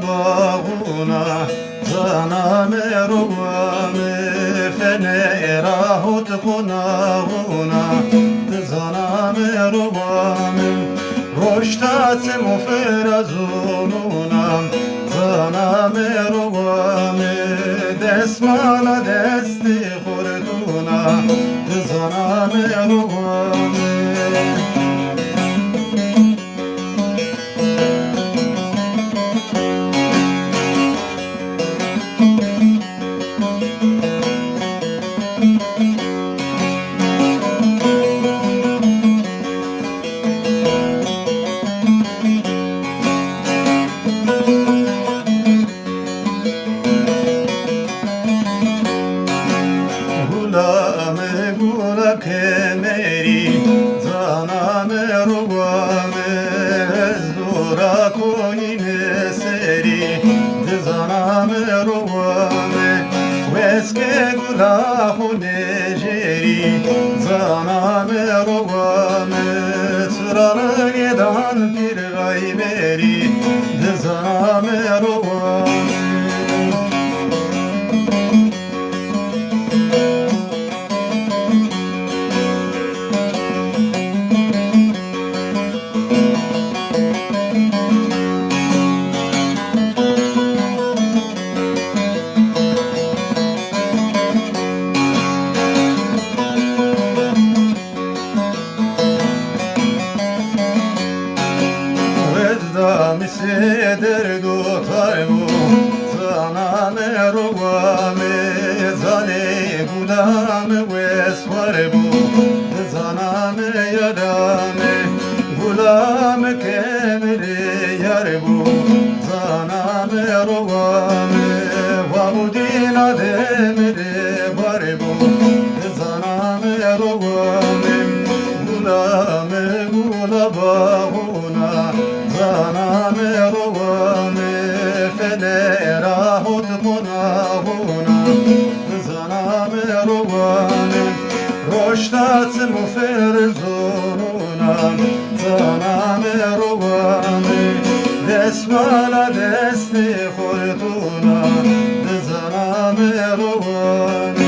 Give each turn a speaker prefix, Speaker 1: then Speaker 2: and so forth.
Speaker 1: bağına zaname rovame fene rahut konağına zaname rovame roştatim ferazununa zaname rovame desmana desti khorduna zaname rovame Gulame gula kemeri zaname ruvame zdura koine seri zaname ruvame veske gula hunejeri zaname ruvame sıranı yedan bir gayberi zaname ruvame Miseder dotar bu zaname rovame zane gulam vesvar bu zaname yarame gulam kemre yar bu zaname rovame vamudina demre var bu zaname rovame gulame gulabahuna zaname rovame fene rahut konağuna zaname rovame roştatim ferzununa zaname rovame desmala desti khorduna zaname rovame